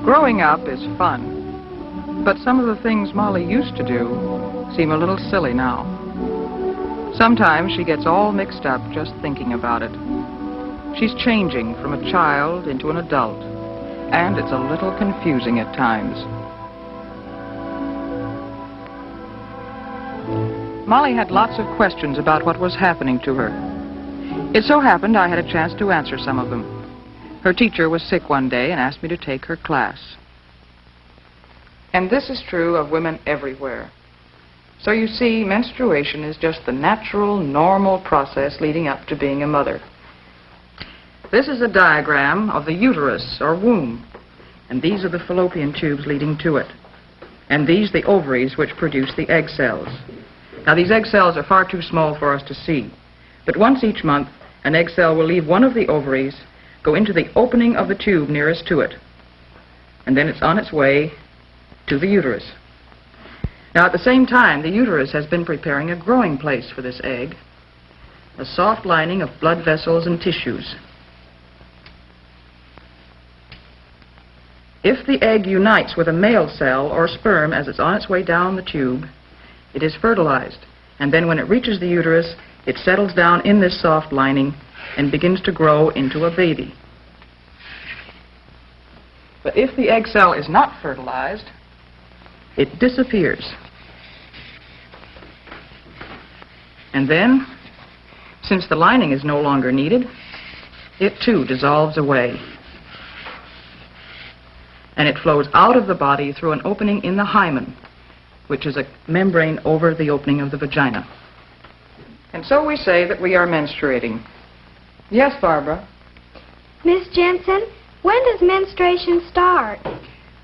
Growing up is fun, but some of the things Molly used to do seem a little silly now. Sometimes she gets all mixed up just thinking about it. She's changing from a child into an adult, and it's a little confusing at times. Molly had lots of questions about what was happening to her. It so happened I had a chance to answer some of them. Her teacher was sick one day and asked me to take her class. And this is true of women everywhere. So you see, menstruation is just the natural, normal process leading up to being a mother. This is a diagram of the uterus, or womb, and these are the fallopian tubes leading to it. And these the ovaries which produce the egg cells. Now these egg cells are far too small for us to see, but once each month an egg cell will leave one of the ovaries, go into the opening of the tube nearest to it, and then it's on its way to the uterus. Now at the same time, the uterus has been preparing a growing place for this egg, a soft lining of blood vessels and tissues. If the egg unites with a male cell or sperm as it's on its way down the tube, it is fertilized, and then when it reaches the uterus, it settles down in this soft lining and begins to grow into a baby. But if the egg cell is not fertilized, it disappears. And then, since the lining is no longer needed, it too dissolves away. And it flows out of the body through an opening in the hymen, which is a membrane over the opening of the vagina. And so we say that we are menstruating. Yes, Barbara? Miss Jensen, when does menstruation start?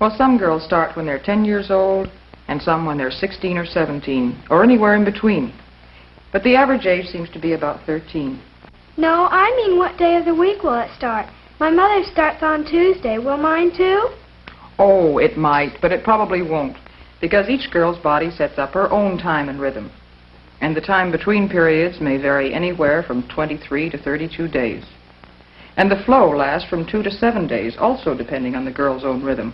Well, some girls start when they're 10 years old, and some when they're 16 or 17, or anywhere in between. But the average age seems to be about 13. No, I mean what day of the week will it start? My mother starts on Tuesday. Will mine too? Oh, it might, but it probably won't, because each girl's body sets up her own time and rhythm. And the time between periods may vary anywhere from 23 to 32 days. And the flow lasts from 2 to 7 days, also depending on the girl's own rhythm.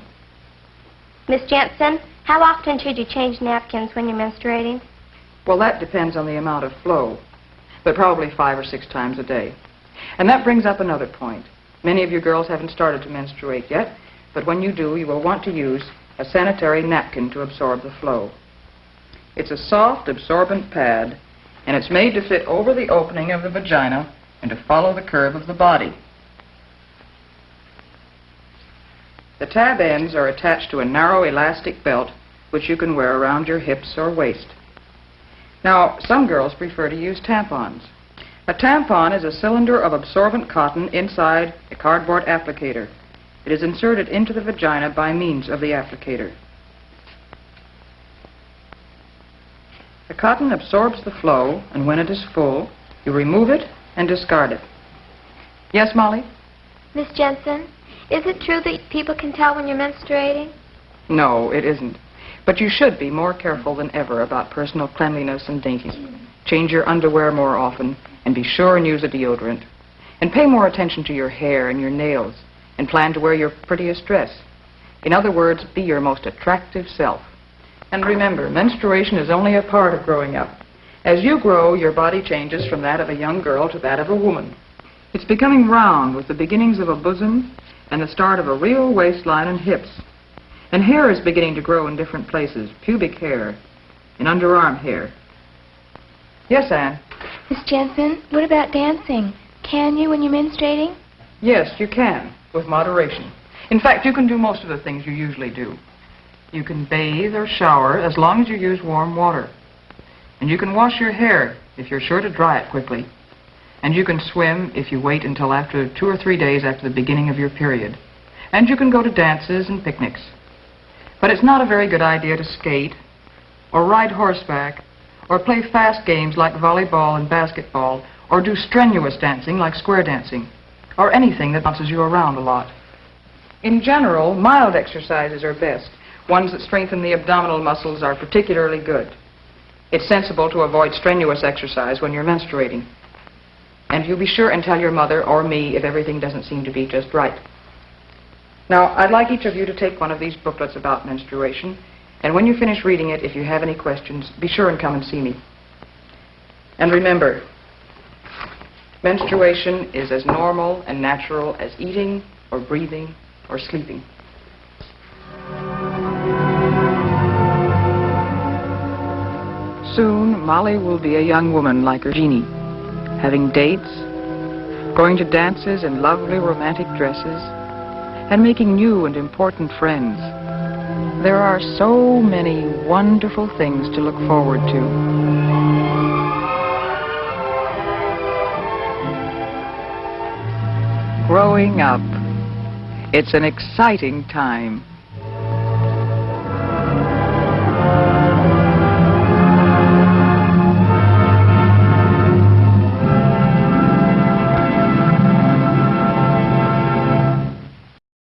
Miss Jensen, how often should you change napkins when you're menstruating? Well, that depends on the amount of flow, but probably 5 or 6 times a day. And that brings up another point. Many of you girls haven't started to menstruate yet, but when you do, you will want to use a sanitary napkin to absorb the flow. It's a soft, absorbent pad, and it's made to fit over the opening of the vagina and to follow the curve of the body. The tab ends are attached to a narrow elastic belt which you can wear around your hips or waist. Now, some girls prefer to use tampons. A tampon is a cylinder of absorbent cotton inside a cardboard applicator. It is inserted into the vagina by means of the applicator. The cotton absorbs the flow, and when it is full, you remove it and discard it. Yes, Molly? Miss Jensen, is it true that people can tell when you're menstruating? No, it isn't. But you should be more careful than ever about personal cleanliness and daintiness. Change your underwear more often, and be sure and use a deodorant. And pay more attention to your hair and your nails, and plan to wear your prettiest dress. In other words, be your most attractive self. And remember, menstruation is only a part of growing up. As you grow, your body changes from that of a young girl to that of a woman. It's becoming round with the beginnings of a bosom and the start of a real waistline and hips. And hair is beginning to grow in different places, pubic hair and underarm hair. Yes, Anne? Miss Jensen, what about dancing? Can you when you're menstruating? Yes, you can, with moderation. In fact, you can do most of the things you usually do. You can bathe or shower as long as you use warm water. And you can wash your hair if you're sure to dry it quickly. And you can swim if you wait until after 2 or 3 days after the beginning of your period. And you can go to dances and picnics. But it's not a very good idea to skate, or ride horseback, or play fast games like volleyball and basketball, or do strenuous dancing like square dancing, or anything that bounces you around a lot. In general, mild exercises are best. Ones that strengthen the abdominal muscles are particularly good. It's sensible to avoid strenuous exercise when you're menstruating. And you be sure and tell your mother or me if everything doesn't seem to be just right. Now, I'd like each of you to take one of these booklets about menstruation, and when you finish reading it, if you have any questions, be sure and come and see me. And remember, menstruation is as normal and natural as eating or breathing or sleeping. Soon, Molly will be a young woman like her Jeannie, having dates, going to dances in lovely romantic dresses, and making new and important friends. There are so many wonderful things to look forward to. Growing up, it's an exciting time.